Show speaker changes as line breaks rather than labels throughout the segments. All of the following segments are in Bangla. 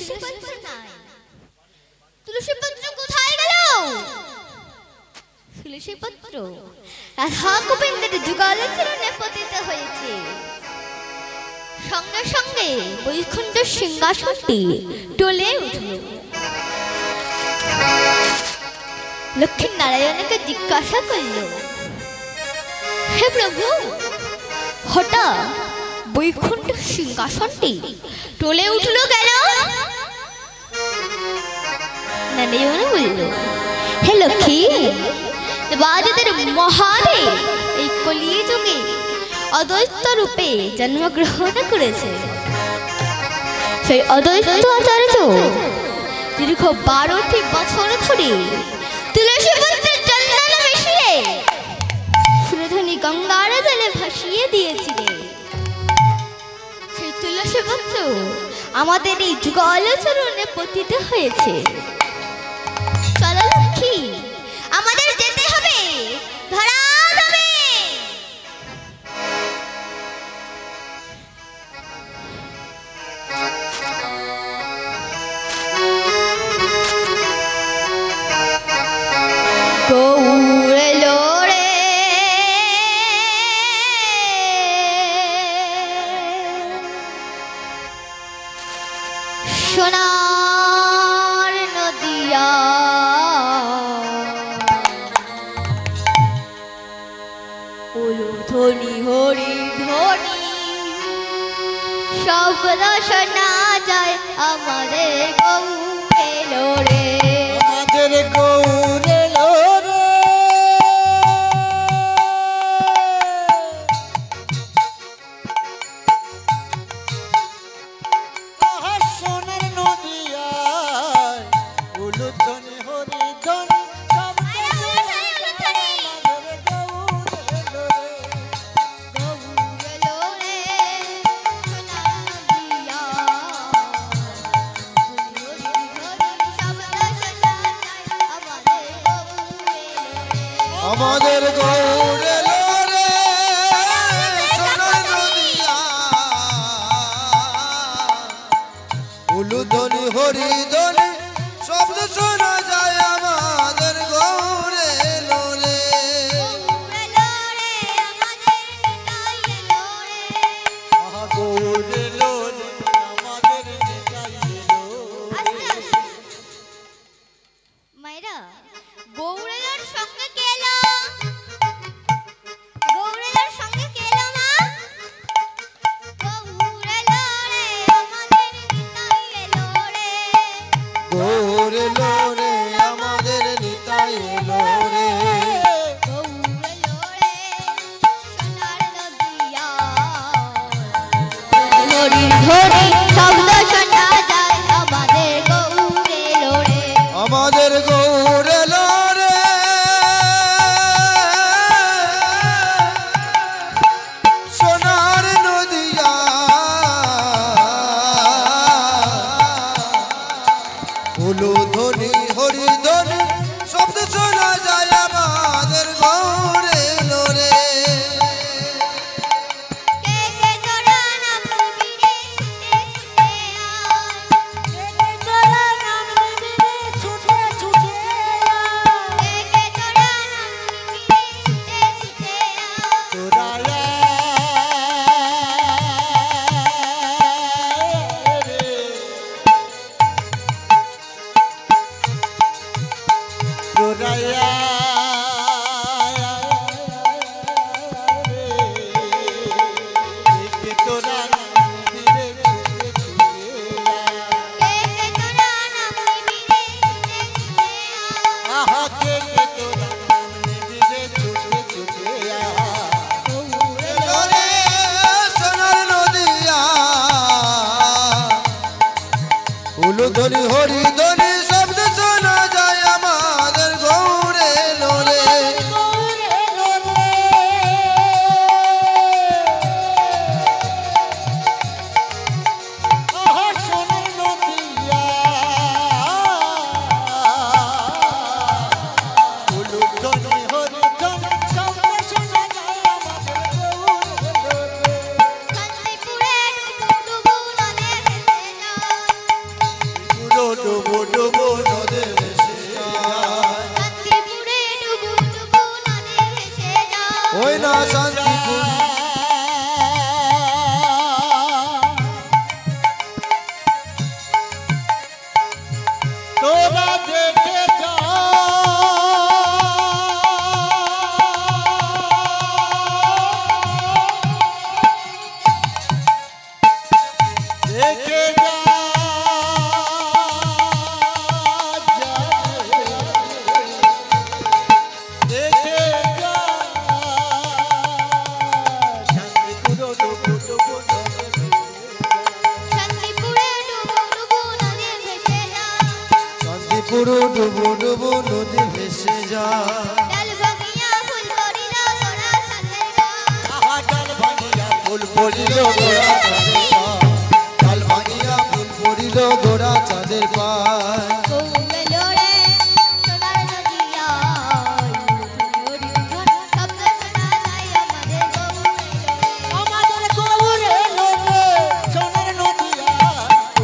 তুলসী পত্র নাই। তুলসী পত্র কোথায় গেল? তুলসী পত্র রাধা গোবিন্দের যুগলচরণে পতিত হয়েছে। সঙ্গে সঙ্গে বৈকুণ্ঠ সিংহাসনটি টলে উঠল। লক্ষ্মী নারায়ণকে জিজ্ঞাসা করল, হে প্রভু, হঠাৎ বৈকুণ্ঠ সিংহাসনটি টলে উঠল কেন? নারায়ণ বলল, হে লক্ষ্মী, রাজাদের মহাদেব এই কলিযুগে অদ্বৈত রূপে জন্মগ্রহণ করেছে। সেই অদ্বৈত আচার্য দীর্ঘ 12টি বছর ধরে তুলসী পত্রের চন্দন মিশিয়ে সুরধনী গঙ্গার জলে ভাসিয়ে দিয়েছিলেন। সেই তুলসী পত্র আমাদের এই যুগলচরণে পতিত হয়েছে। চলো লক্ষ্মী, আমাদের যেতে হবে ধরাধামে। গৌর এলো রে, সোনার নদিয়া, ধ্বনি হরি ধ্বনি শব্দ শোনা যায় আমাদের গৌর এলো রে,
আমাদের গৌর এলো রে। সোনার নদিয়ায় উলুধ্বনি হরি ধ্বনি আমাদের গৌর এলো রে, সোনার নদিয়া উলুধ্বনি হরি ধ্বনি শব্দ শোনা যায় আমাদের গৌর এলো রে। গৌর এলো রে, আমাদের নিতাই এলো।
মায়েরা, গৌরের সঙ্গে কে এলো? গৌরের সঙ্গে কে এলো মা? গৌর এলো রে, আমাদের নিতাই এলো রে।
ওই না শান্তিপুর
তোরা দেখে যা দেখে যা দেখে যা শান্তিপুর
শান্তিপুরে ডুবু ডুবু নদী ভেসে যায়
শান্তিপুর ডুবু ডুবু নদী ভেসে যায়
ডাল ভাঙিয়া ফুল পড়িল গোড়া ছাদের গায়
ডাল ভাঙিয়া
ফুল পড়িল গোড়া চাঁদের পায় ডাল ভাঙিয়া ফুল পড়িল গোড়া চাঁদের পায়
গৌমেলো রে সোনার নদিয়া শব্দ শোনা যায় আমাদের গৌমেলো রে
আমাদের গৌরে লোরে সোনার নদিয়া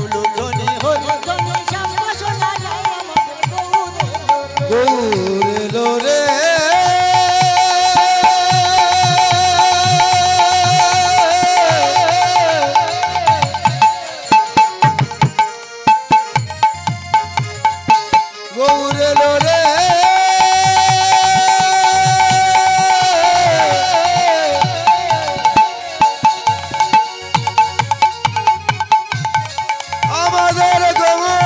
উলুধ্বনি হলো ধ্বনি শব্দ শোনা যায় আমাদের গৌরে লোরে
গৌরে লোরে গৌরে লোরে আমাদের গৌরে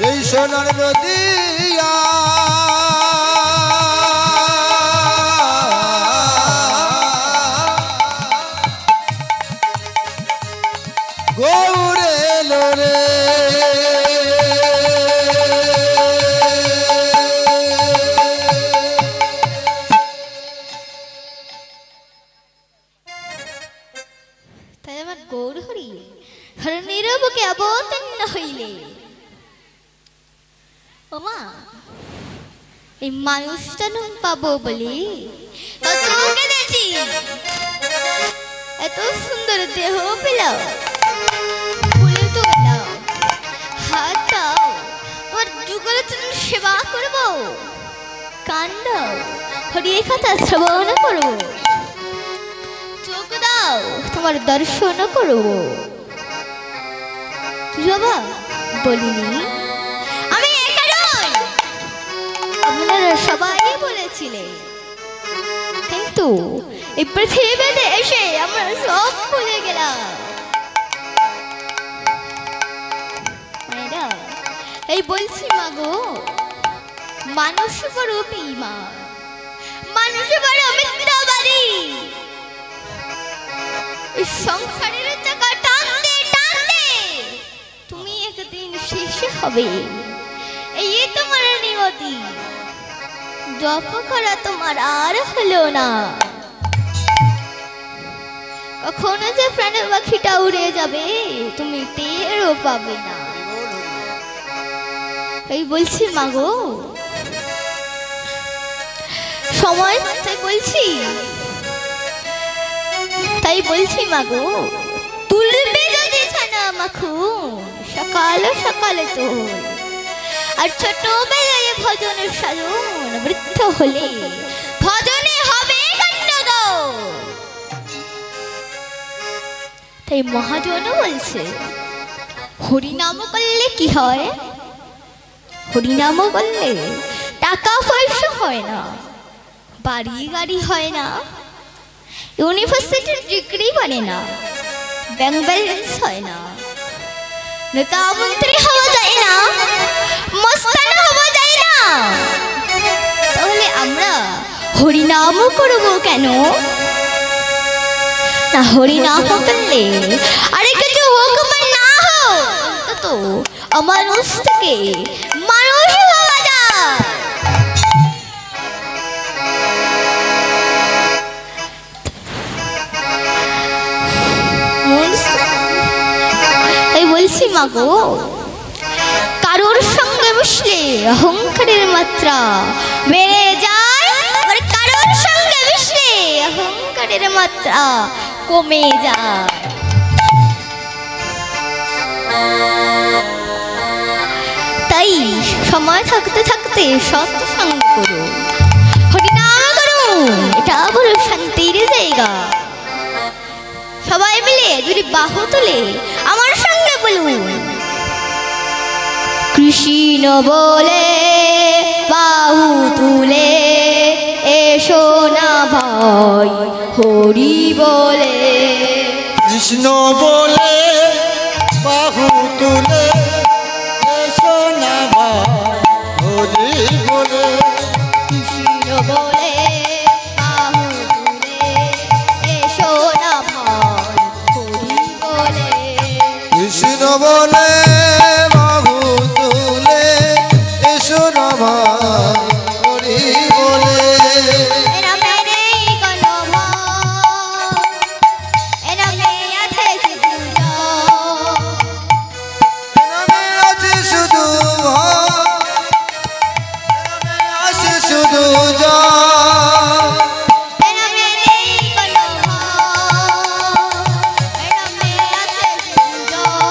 এই সোনার নদিয়া গৌরে লোরে
তাই আমার গৌর হরি হরণের বুকে অবতীর্ণ হইলে ওমা এই মানুষটা নুন পাবো বলি কত কেঁদেছি এত সুন্দর দেহ পেলাম ভুলে তো গেলাম হাত দাও তোমার যুগলের জন্য সেবা করবো কান দাও হরিয়ে কথা শ্রবণ করবো চোখ দাও তোমার দর্শন করবো কি বাবা বলিনি আমি একা নই আপনারা সবাই বলেছিলে কিন্তু এই পৃথিবীতে এসে আমরা সব ভুলে গেলাম মায়েরা এই বলছি মাগো মানুষ বড় বেঈমান মানুষ বড় মিথ্যাবাদী এই সংসারের চাকা টানতে টানতে তুমি একদিন শেষ হবে এই তোমার নিয়তি জপ করা তোমার আর হলো না কখনো যে প্রাণের পাখিটা উড়ে যাবে তুমি টেরও পাবে না এই বলছি মাগো সময় তাই বলছি মাগো তুলবে যদি ছানা মাখুন সকাল সকালে তোল আর ছোটবেলায় ভজনের সাধন বৃদ্ধ হলে ভজনে হবে গণ্ডগোল তাই মহাজন বলছে হরিনাম করলে কি হয় হরিনাম করলে টাকা পয়সা হয় না বাড়ি গাড়ি হয় না ইউনিভার্সিটির ডিগ্রি বানে না ব্যাংক ব্যালেন্স হয় না নেতা মন্ত্রী হওয়া যায় না মস্তান হওয়া যায় না তাহলে আমরা হরিনাম করব কেন না হরিনাম করলে আরে কিছু হোক বা না হোক অন্তত অমানুষ থেকে মানুষ হওয়া যায় তাই বলছি মাগো কারোর সঙ্গে বসলে অহংকারের মাত্রা বেড়ে যায় আর কারোর সঙ্গে বসলে অহংকারের মাত্রা কমে যায় সময় থাকতে থাকতে সৎসঙ্গ করুন, হরিনাম করুন, এটা বড় শান্তির জায়গা। সবাই মিলে যদি বাহু তুলে আমার সঙ্গে বলুন, কৃষ্ণ বলে বাহু তুলে এসো না ভাই হরি বলে।
কৃষ্ণ বলে বাহু তুলে এসো না ভাই হরি বলে।
কৃষ্ণ বলে বাহু তুলে এসো না ভাই হরি বলে।
কৃষ্ণ বলে বাহু তুলে এসো না ভাই হরি বলে।
এনামে নেই কোনো ভয়, এনামে আছে শুধু জয়।
নামে আছে শুধু ভয়, নামে আছে শুধু জয়।
এনামে নেই কোনো ভয়, এনামে আছে শুধু জয়।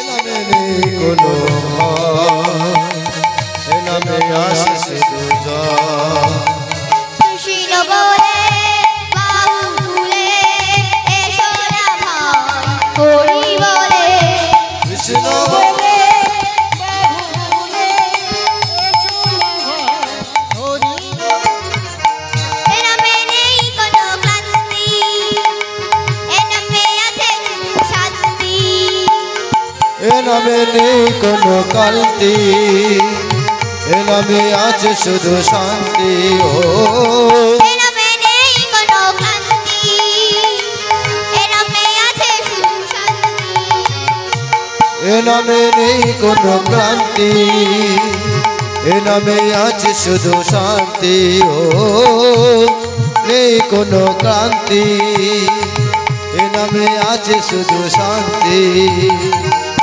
নামে নেই কোনো ভয়, নামে আছে শুধু জয়।
কৃষ্ণ বলে বাহু তুলে এসো না ভাই হরি বলে।
কৃষ্ণ বলে
বাহু তুলে এসো না ভাই হরি বলে।
এনামে নেই কোনো ক্লান্তি, এনামে আছে শুধু শান্তি।
এ নামে নেই কোনো কান্তি, এ নামে আছে শুধু শান্তি। ও
এনামে নেই কোনো ক্লান্তি, এনামে আছে শুধু শান্তি।
এ নামে নেই কোনো ক্লান্তি, এ নামে আছে শুধু শান্তি। ও নেই কোনো ক্লান্তি, এ নামে আছে শুধু শান্তি।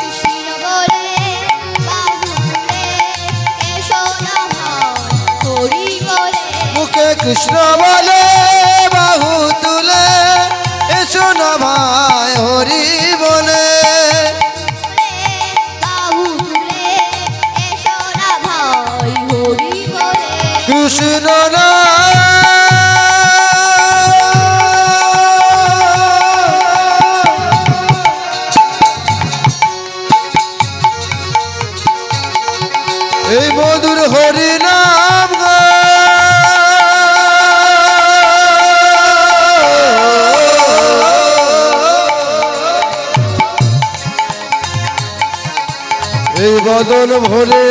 কৃষ্ণ বলে বাহু তুলে এসো না ভাই হরি বলে।
মুখে কৃষ্ণ বলে বাহু তুলে এসো না ভাই হরি বলে।
বাহু তুলে এসো না ভাই হরি বলে।
কৃষ্ণ না এই মধুর হরি নাম গো। এই বদন ভরে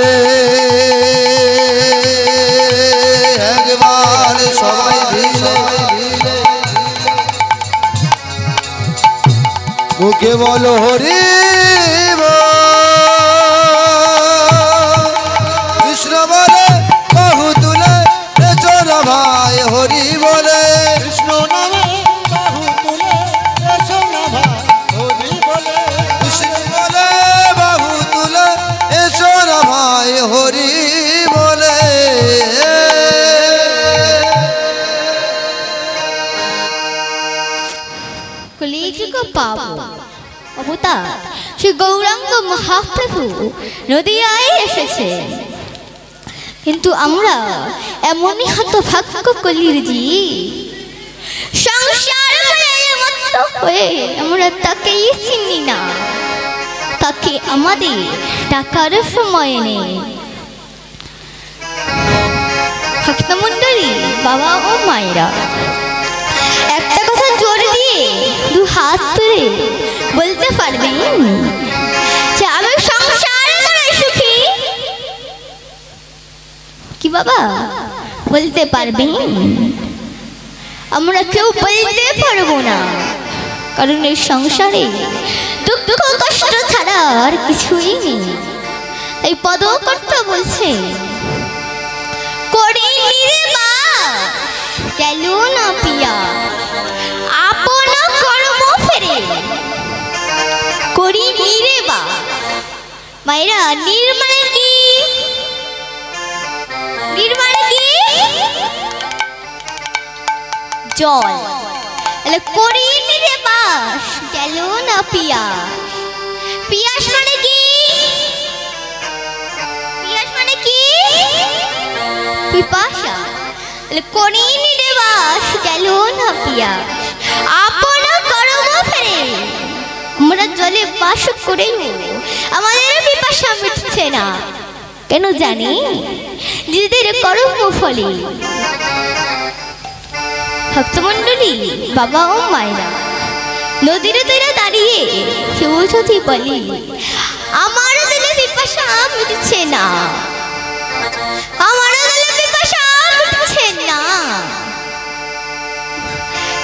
একবার সবাই ভিলে মুখে বলো হরি বল। কৃষ্ণ বলে বাহু তুলে এসো না ভাই হরি বলে।
কৃষ্ণ নামে বাহু তুলে এসো না ভাই হরি বলে।
কৃষ্ণ বলে বাহু তুলে এসো না ভাই হরি বলে।
কলিযুগ পাবো অবতার শ্রী গৌরাঙ্গ মহাপ্রভু নদিয়ায় এসেছে, কিন্তু আমরা এমনই হতভাগ্য কলির জি সংসার মত্ত হয়ে আমরা তাকেই চিনি না, তাকে আমাদের টাকার সময় নেই। ভক্তমণ্ডলী বাবা ও মায়েরা, একটা কথা জোর দিয়ে দু হাত তুলে বলতে পারবেন যে আমি সংসার করে সুখী? কি বাবা বলতে পারবেন? আমরা কেউ বলতে পারবো না, কারণ এই সংসারে দুঃখ কষ্ট ছাড়া আর কিছুই নেই। এই পদকর্ত বলছে করি নির্বাস গেল না পিয়া আপন কর্ম ফেরে। করি নির্বা মায়েরা, নির্মাণে কি? নির্মাণে কি? জল। করি নির্বাস গেল না পিয়া। পিয়াস মানে কি? পিপাসা করিনি রে বাস গেল না পিয়াস আপন কর্ম ফেরে আমরা জলে বাস করেও আমাদের পিপাসা মিটছে না কেন জানি নিজেদের কর্ম ফলে ভক্তমণ্ডলী বাবা ও মায়েরা নদীর তীরে দাঁড়িয়ে কেউ যদি বলে আমার জলে পিপাসা মিটছে না আমার জলে পিপাসা মিটছে না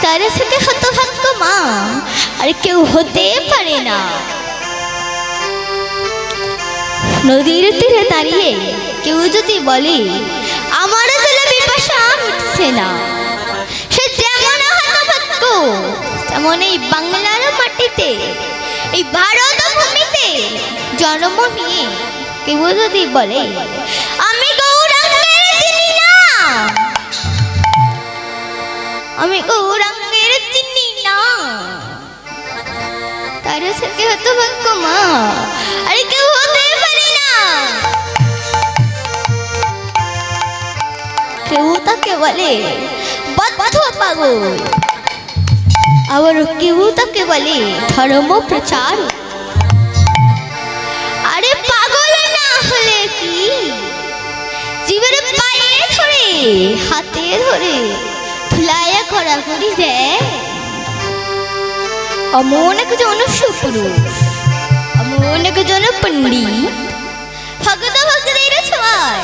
তার থেকে হতভাগ্য মা আর কেউ হতে পারে না নদীর তীরে দাঁড়িয়ে কেউ যদি বলে আমার জলে পিপাসা মিটছে না সে যেমন হতভাগ্য তেমন এই বাংলার মাটিতে এই ভারত ভূমিতে জন্ম নিয়ে কেউ যদি বলে আমি গৌরাঙ্গের চিনি না আমি গৌরাঙ্গের চিনি না তার থেকে হতভাগ্য মা আর কেউ হতে পারে না কেউ তাকে বলে বদ্ধ পাগল আবার কেউ তাকে বলে ধর্ম প্রচার আরে পাগল না হলে কি জীবের পায়ে ধরে হাতে ধরে ধুলাইয়া ঘোরাঘুরি দেয় অমন একজন সুপুরুষ অমন একজন পণ্ডিত ভক্ত ভক্তদের ছোঁয়ায়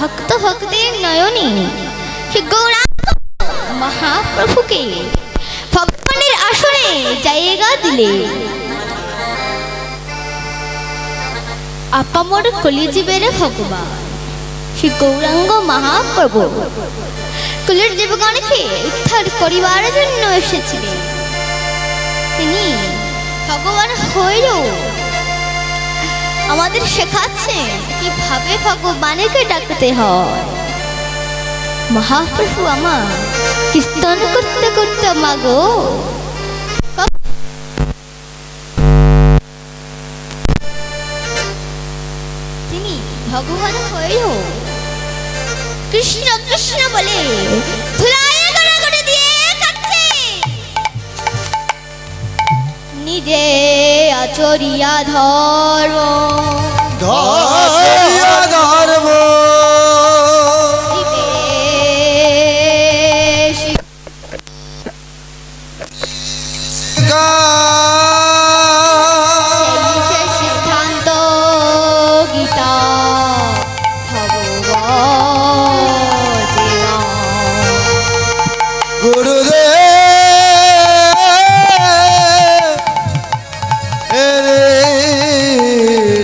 ভক্ত ভক্তের নয়নে সে গৌরাঙ্গ মহাপ্রভুকে ভগবানের আসনে জায়গা দিলে আপামর কলিজীবের ভগবান শ্রী গৌরাঙ্গ মহাপ্রভু কুলের জীবগণকে উদ্ধার করিবার জন্য এসেছিলেন তিনি ভগবান হয়েও আমাদের শেখাচ্ছেন কিভাবে ভগবানকে ডাকতে হয় মহাপ্রভু আমার কীর্তন করতে করতে মাগো তিনি ভগবান হয়েও কৃষ্ণ কৃষ্ণ বলে ধুলায় গড়াগড়ি দিয়ে কাটছে নিজে আচরিয়া ধর্ম
ধর্ম
সিদ্ধান্ত গীতা ভগবত
গুরুদেব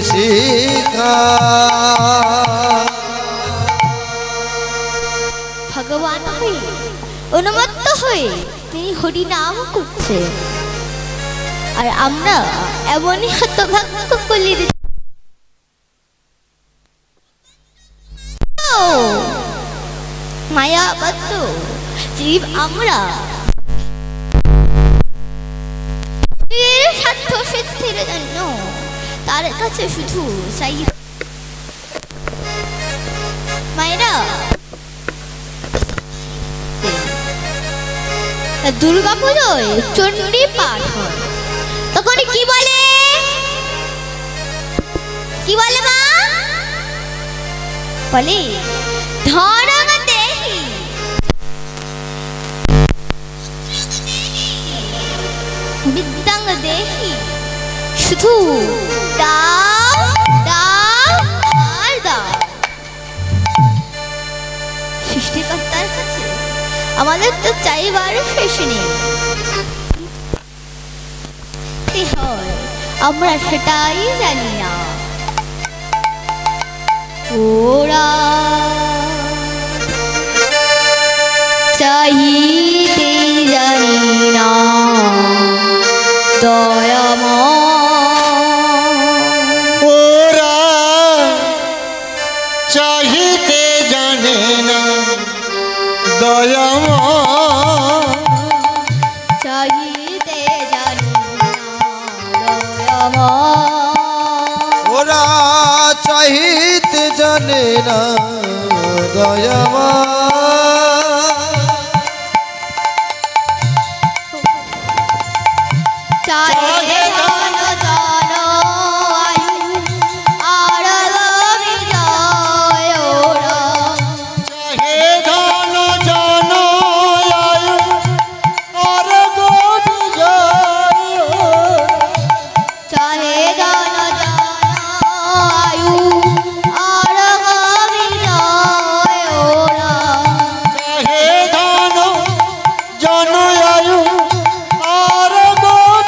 শিখা
ভগবান হয়ে অনুমত্ত হয়ে তিনি হরি নাম করছে আর আমরা এমনই হতভাগ্য কলির মায়াবদ্ধ জীব আমরা স্বার্থ সিদ্ধির জন্য তার কাছে শুধু চাই মায়েরা দুর্গা পুজোয় চণ্ডী পাঠ হয় তখন কি বলে মা বলে ধনং দেহি বিদ্যাং দেহি শুধু দাও দাও আর দাও সৃষ্টিকর্তার কাছে আমাদের তো চাইবার শেষ নেই আমরা সেটাই জানি না ওরা চাইতে জানি না দয়াময়
ওরা চাহিতে জানে না দয়াময়
চাইতে জানি না দয়াময়
ওরা চাহিতে জানে না দয়াময়
চাহে ধন জন আয়ু আর বিজয়
চাহে ধন জন আয়ু আর বিজয়
চাহে ধন জন আয়ু আর বিজয়
চাহে ধন জন আয়ু আর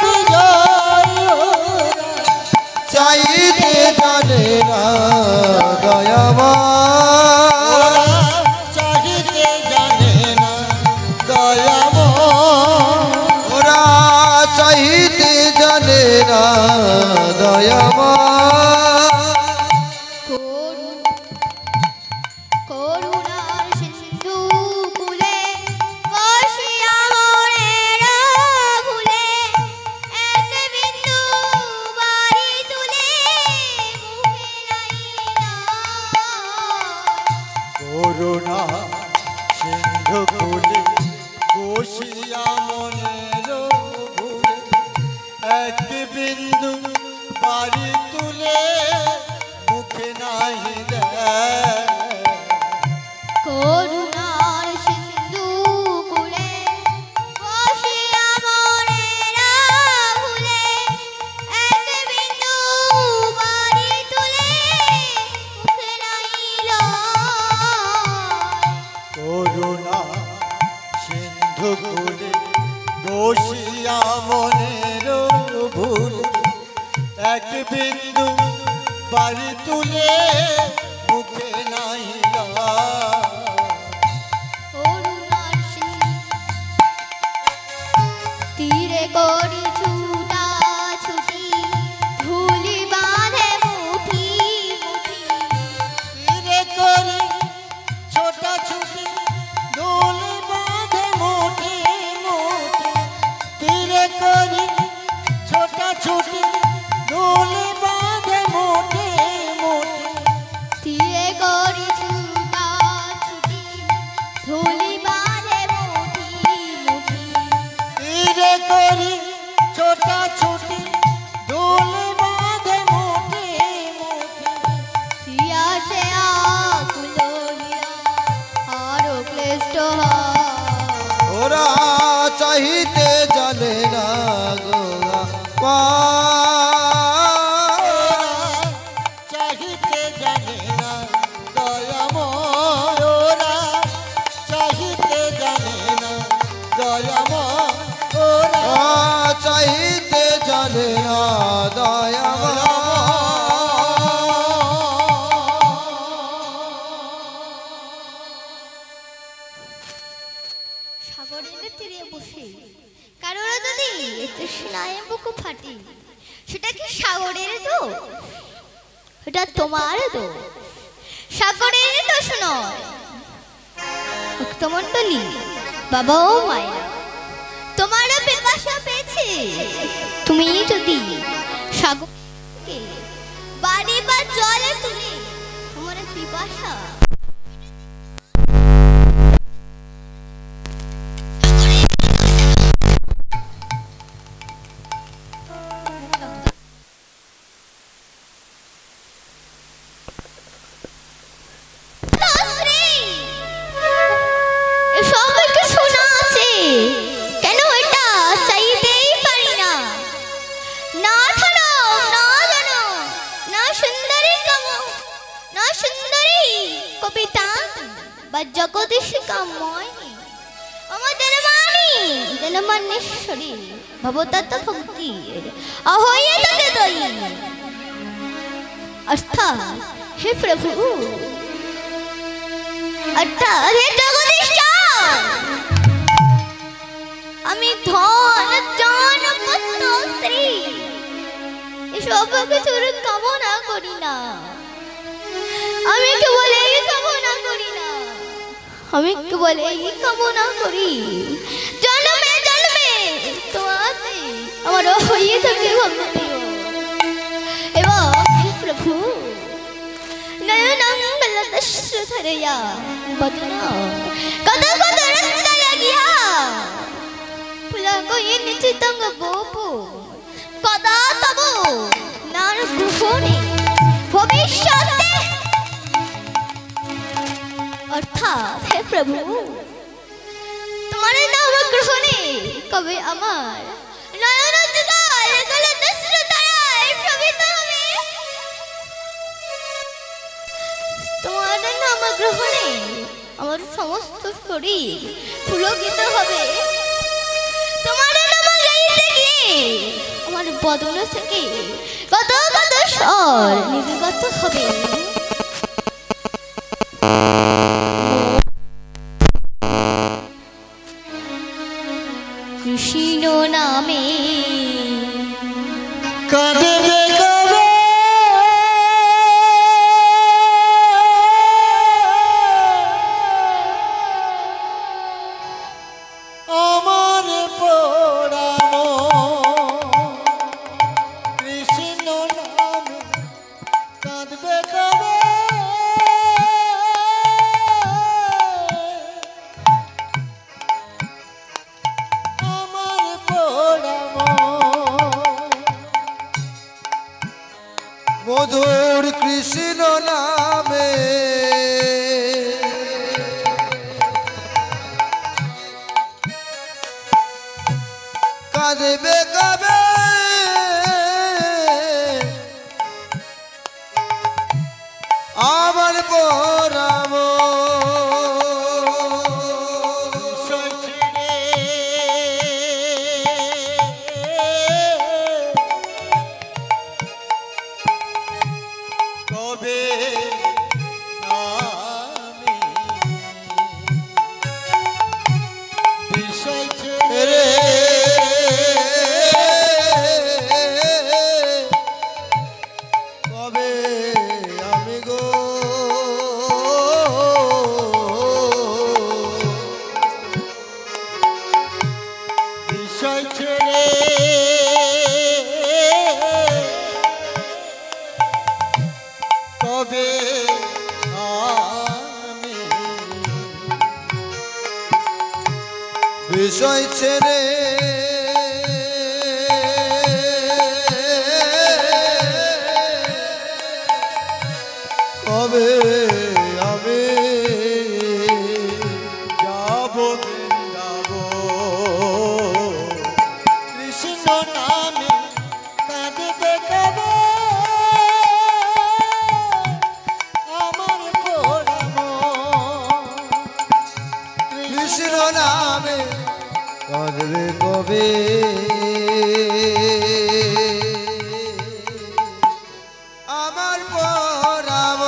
বিজয়
চাইতে জানে না দয়াময়
চাহিতে জানে না দয়াময়
ওরা চাইতে জানে না দয়াময়
করুণার সিন্ধু কুলে বসিয়া মনের ভুলে এক বিন্দু বাড়ি তুলে মুখে নাইলা
করুণা সিন্ধু কুলে বসিয়া মনের ভুলে এক বিন্দু বাড়ি তুলে মুখে নাহি দেয়
করুণার সিন্ধু কুলে বসিয়া মনের ভুলে এক বিন্দু বাড়ি তুলে মুখে নাইলা
করুণা সিন্ধু কুলে বসিয়া মনের ভুলে এক বিন্দু বাড়ি তুলে মুখে নাহিলা
করুণার তীরে করি ছুটা ছুটি ধুলি বাঁধে মুঠি মুঠি
তীরে করে ছোটা ছুটি দোল বাঁধে মুঠি মুঠি তীরে করে ছোটা ছুটি দোল বাঁধে মুঠি মুঠি
তীরে করি ছুটা ছুটি ধুলি বাঁধে মুঠি মুঠি
তীরে করে ছোটা ছুটি দোল বাঁধে মুঠি মুঠি
থিয়া সে আকুল হিয়া আরো ক্লিষ্ট হয়
ওরা চাইতে জানে না গোয়া
চাহিতে জানে না দয়াময় ওরা চাহিতে জানে না দয়াময় ওরা
চাইতে জানে না দয়াময়
সাগরের তীরে বসে কারোর যদি তৃষ্ণায় বুক ফাটি সেটা কি সাগরের দোষ এটা তোমার দোষ সাগরের দোষ নয় ভক্তমণ্ডলী বাবা ও মায়েরা তোমারও পিপাসা পেয়েছে তুমি যদি সাগরকে বাড়ি বা জলে তুলে তোমার পিপাসা জগদীশিকাময় আমাদের বাণী জনমানেশ্বরী ভবতত্ত্ব ভক্তি অহয়ে তাকে দই অর্থাৎ হে প্রভু অর্থাৎ হে জগদীশ আমি ধন জন পুত্র স্ত্রী এসব কিছুর কামনা করি না আমি কেবল এই কামনা করি না আমি কেবল এই কামনা করি জন্মে জন্মে তোমাতে আমার হয়ে থাকে ভক্তি এবং হে প্রভু নয়নং গলদশ্রুত छरैया बजना कदो कदो रत्ता लागिया फुला को ये निचितंग बोपो कदा तबो नार गुफोनी भविष्यते अर्थात हे प्रभु तुम्हारे नाम ग्रहणे कभी अमर नयन जुदाई गल नस्र ताराय प्रवित হবে তোমার নাম গ্রহণে আমার সমস্ত শরীর পুলকিত হবে তোমার নাম গাইতে গিয়ে আমার বদন থেকে কত কত স্বর নির্গত হবে কৃষ্ণ নামে
কাঁদবে কবে আমার পোড়া মন কৃষ্ণ নামে কাঁদবে কবে আমার পোড়া
মধুর কৃষ্ণ নামে কাঁদবে কবে আমার পরাম
কবে আমি বিষয় ছেড়ে
কবে আমি গো
বিষয় ছেড়ে কবে আমি
বিষয় ছেড়ে কবে আমি
যাব কৃষ্ণ নামে কাঁদবে কবে আমার পোড়া মন
কৃষ্ণ নামে কাঁদবে কবে আমার পরাম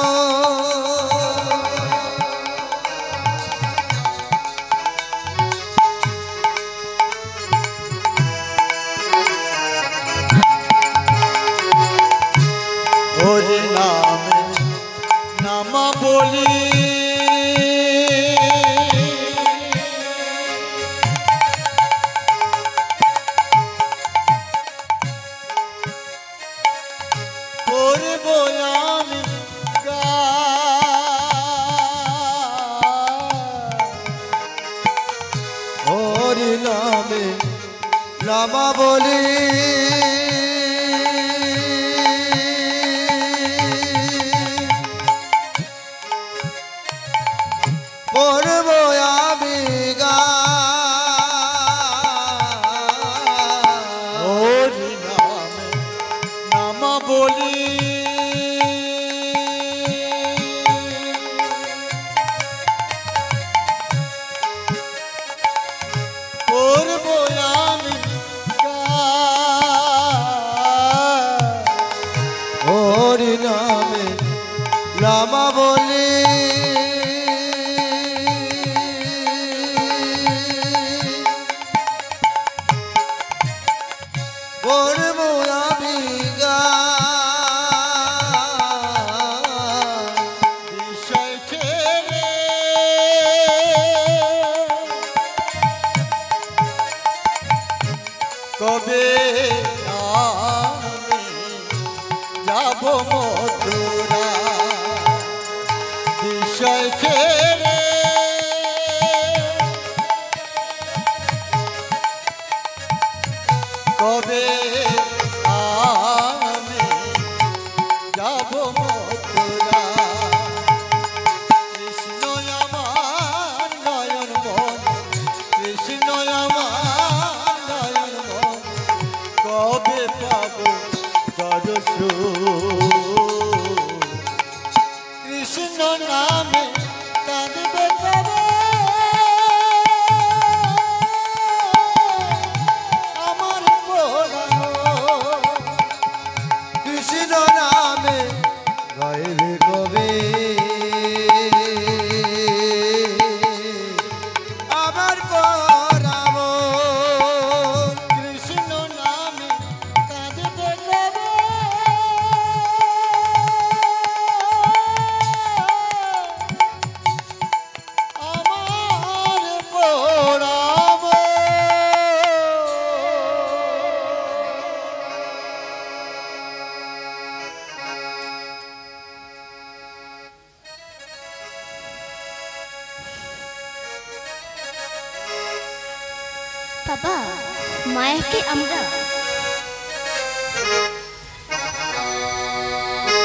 হরি নামে নামা বলি করব আমি
হরি নামে নামা বলি করব আমি
হরি নামে নামা বলি করব আমি
হরি নামে নামা বলি করব আমি
বিষয় ছেড়ে কবে আমি যাব মথুরা বিষয়
বাবা মায়াকে আমরা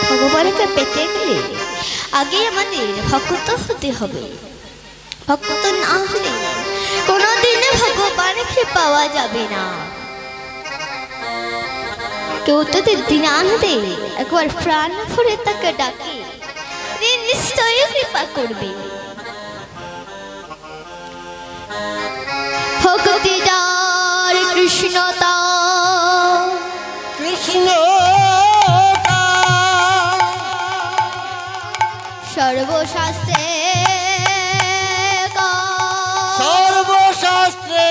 ভগবানকে পেতে গেলে আগে আমাদের ভক্ত হতে হবে। ভক্ত না হলে কোনোদিন ভগবানকে পাওয়া যাবে না। কেউ যদি দিনান্তে একবার প্রাণ ভরে তাকে ডাকে, তিনি নিশ্চয়ই কৃপা করবে। ভক্তি যার কৃষ্ণ তার
কৃষ্ণ
সর্বশাস্ত্রে
সর্বশাস্ত্রে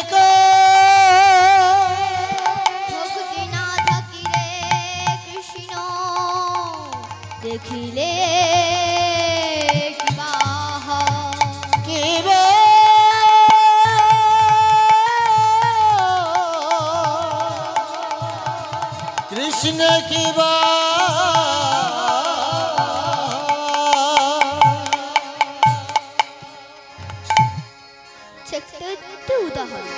ভক্তি না থাকিলে কৃষ্ণ দেখিলে কিবা
কিবা কৃষ্ণ কিবা
একটি উদাহরণ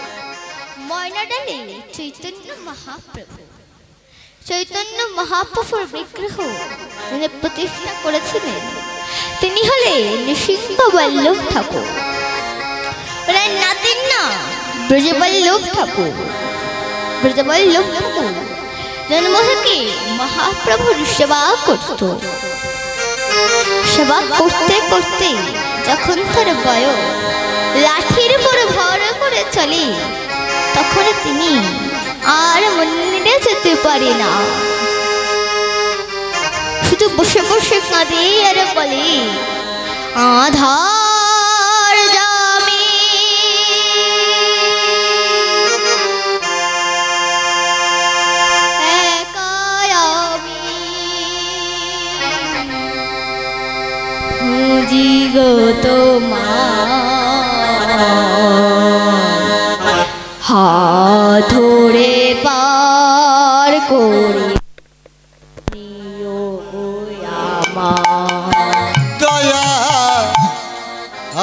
ময়নাডালে চৈতন্য মহাপ্রভু মহাপ্রভুর বিগ্রহ যিনি প্রতিষ্ঠা করেছিলেন তিনি হলেন নৃসিংহবল্লভ ঠাকুর। ওনার নাতির নাম ব্রজবল্লভ ঠাকুর। ব্রজবল্লভ ঠাকুর জন্ম থেকে মহাপ্রভুর সেবা করত। সেবা করতে করতে যখন তার বয়স লাঠির উপর ভর করে চলে, তখন তিনি আর মন্দিরে যেতে পারে না। শুধু বসে বসে কাঁদে আর বলে, আধার জামি একাই আমি খুঁজি গো তোমার, হাত ধরে পার করে নিও গো আমার।
দয়া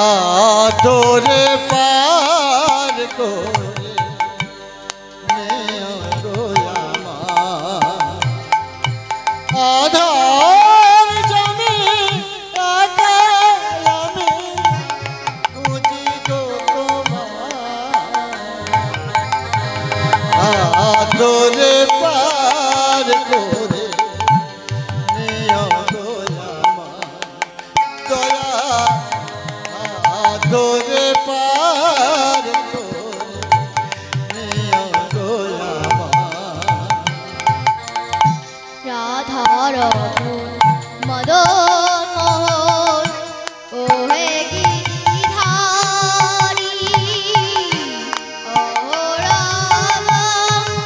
আদরে পার করে নেও গো আমার। আধার জমি একাই আমি খুঁজি গো তোমার। আদরে পার করে নিও গো আমার। দয়া আদরে পার করে নিও গো আমার।
রাধার মদন মোহন ও হে গিরিধারী, ও রাম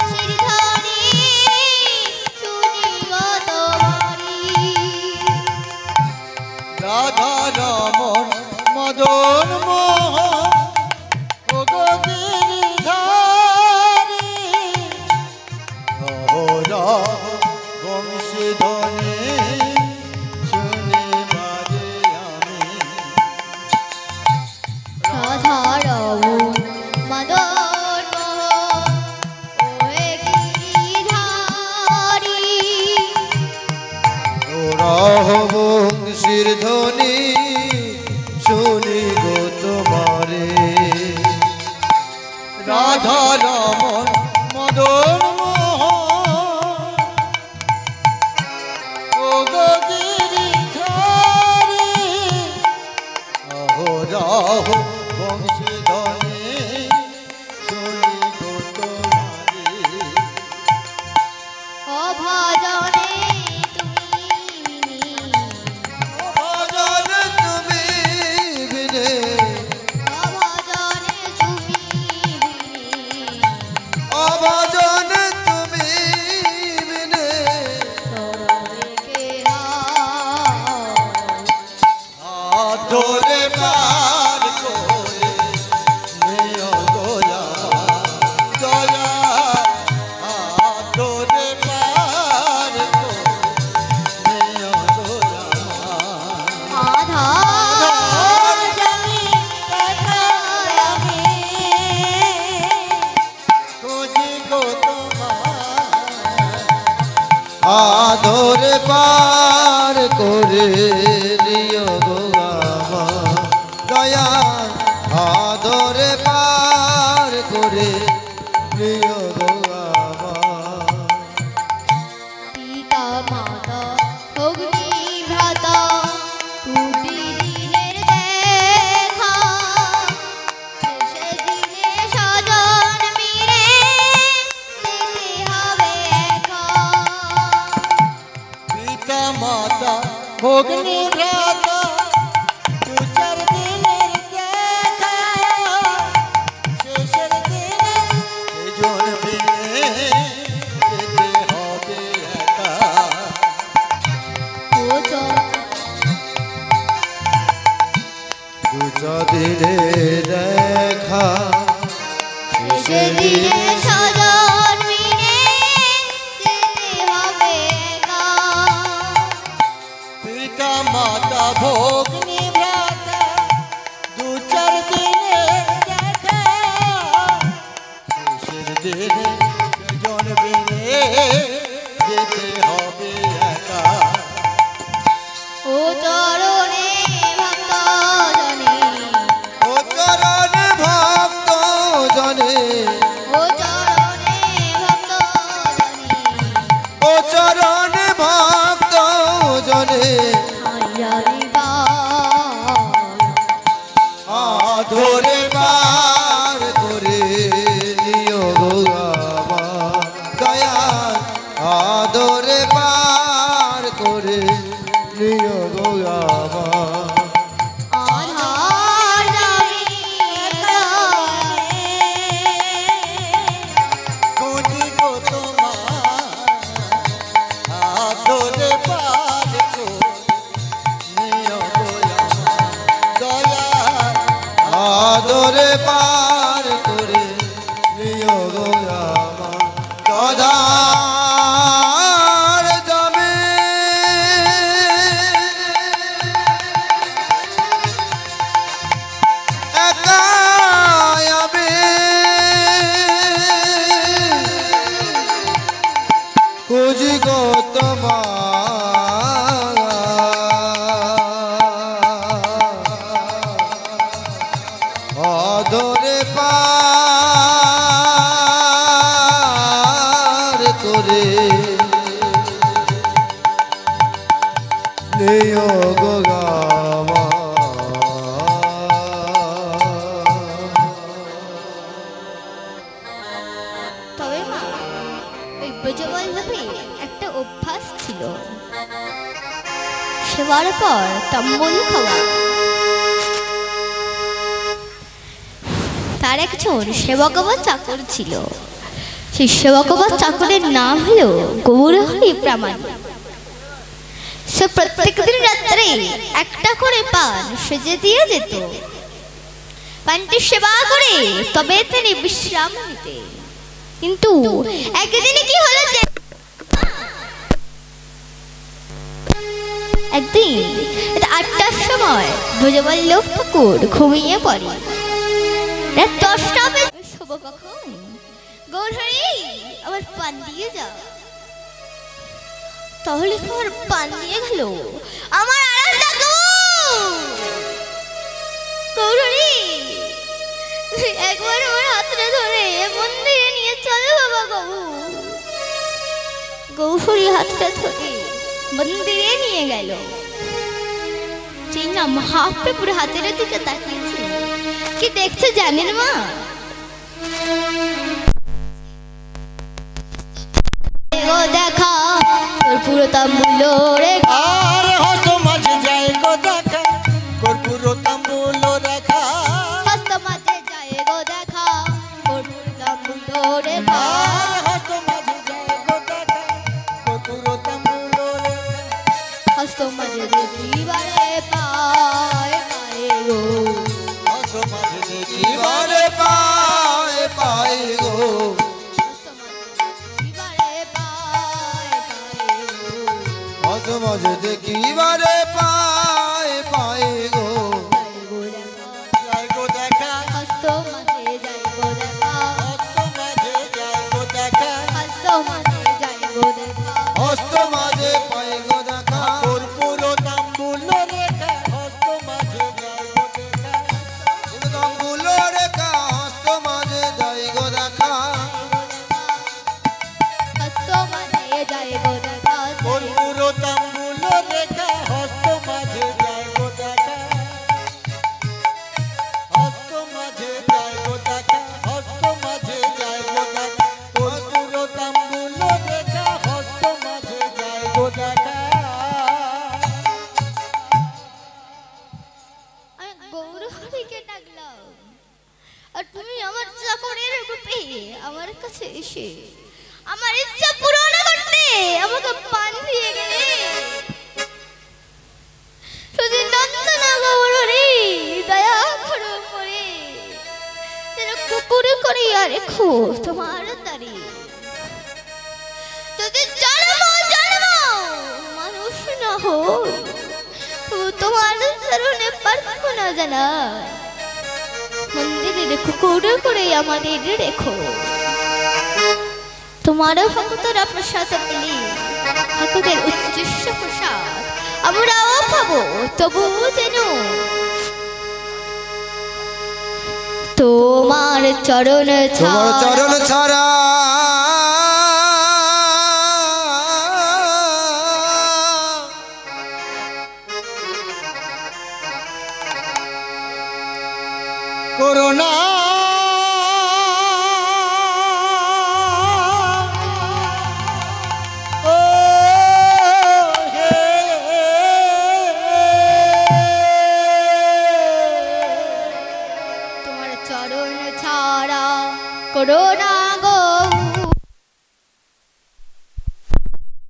শ্রীধারী শুনি গো তোমারি।
রাধা রমন মদন মোহন ও গো গিরিধারী, অহরা বংশীধ্বনি শুনি বাজে আমি।
রাধার মদন মোহন ও হে গিরিধারী,
বংশীর ধ্বনি শুনি গো তোমারে।
রাধা রমন মদন মোহন ও গো গিরিধারী, অহরহ বংশীধ্বনি শুনি গো তোমারে।
অভাজনে তুমি
ভজনে
আদরে পার করে দিও গো আমার দয়াল আদরে পার করে দিও গো আমার
পিতা মাতা অগ্নি ভ্রাতা প্রতিদিনের দেখা শেষে দিনে স্বজন মিলে যেতে হবে একা।
পিতা মাতা ভগ্নি ভ্রাতা দু চার দিনের দেখা শেষের দিনে সেজন মিলে যেতে হবে একা।
ও চল
দু চাঁদিনে দেখা
শেষে দিনে স্বজন মিলে যেতে হবে একা।
পিতা মাতা ভগ্নি ভ্রাতা দু চার দিনে দেখা শেষের দিনে সেজন মিলে যেতে হবে একা।
ও চরণে ভক্ত জনে
ও চরণে ভক্ত জনে
ও চরণে ভক্ত জনে
ও চরণে ভক্ত জনে
হাইয়ারি বাল
আদরে পার করে দিও গো আমার দয়াল আদরে পার করে দিও গো আমার
আধার জামি
খুঁজি গো তোমার আদরে পার কো নিও গো আমার দয়াল
আদরে পার করে দিও গো আমার দয়ার জমে একা আমি খুঁজি গো তোমার আদরে পার করে নিও গো আমার
তবে মা ওই ব্রজবল্লভে একটা অভ্যাস ছিল, সেবার পর তাম্বুল খাওয়া। তার একজন সেবক বা চাকর ছিল, সেই সেবক বা চাকরের নাম হলো গৌরহরি প্রামাণিক। সে প্রত্যেক দিন রাত্রে একটা করে পান সেজে দিয়ে যেত। পানটি সেবা করে তবে তিনি বিশ্রাম নিতেন। কিন্তু একদিনে কি হলো যে একদিন রাত ৮টার সময় ব্রজবল্লভ ঠাকুর ঘুমিয়ে পড়ে। রাত ১০টা বেজে শোব কখন? গৌরহরি আবার পান দিয়ে যা। তাহলে তোমার পান দিয়ে গেল আমার আড়াল থাকো। গৌরহরি একবার আমার হাতটা ধরে মন্দিরে নিয়ে চলো বাবা গৌ। গৌরহরি হাতটা ধরে মন্দিরে নিয়ে গেল। চিন্না মহাপ্রভুর হাতের দিকে তাকিয়েছে। কি দেখছে জানেন মা? ও দেখা তোর পুরো তাম্বুল রেখা।
আর হস্ত মাঝে যায় গো দেখা কর্পূর তাম্বুল রেখা।
হস্ত মাঝে যায় গো দেখা তোর পুরো তাম্বুল রেখা।
আর হস্ত মাঝে যায় গো দেখা কর্পূর তাম্বুল রেখা।
হস্ত মাঝে দেখিবারে পায় পায় গো।
হস্ত মাঝে দেখি
এবারে পায় পায় গো
হস্ত মাঝে দেখিবারে পায় পায় গো।
অত মাঝে দেখিবারে পায় পায় গো
যায় গো দেখা
যায় গো দেখা
হস্ত মাঝে যায় গো দেখা।
হস্ত মাঝে যায় গো দেখা
হস্ত মাঝে যায় গো দেখা।
হস্ত
আমাকে পান দিয়ে গেলে যদি নন্দনা গৌরী দয়া করো করে যেন কুকুর করিয়া রেখো তোমার দাড়ি যদি জন্ম জন্ম মানুষ না হই তবু তোমার চরণে প্রার্থনা জানাই মন্দিরে কুকুর করে আমাদের রেখো তোমার ভক্তরা প্রসাদ পেলে ভক্তদের উচ্ছিষ্ট প্রসাদ আমরাও পাবো তবু যেন তোমার চরণ
ছাড়া
করোনা
তোমার চরণ ছাড়া করোনা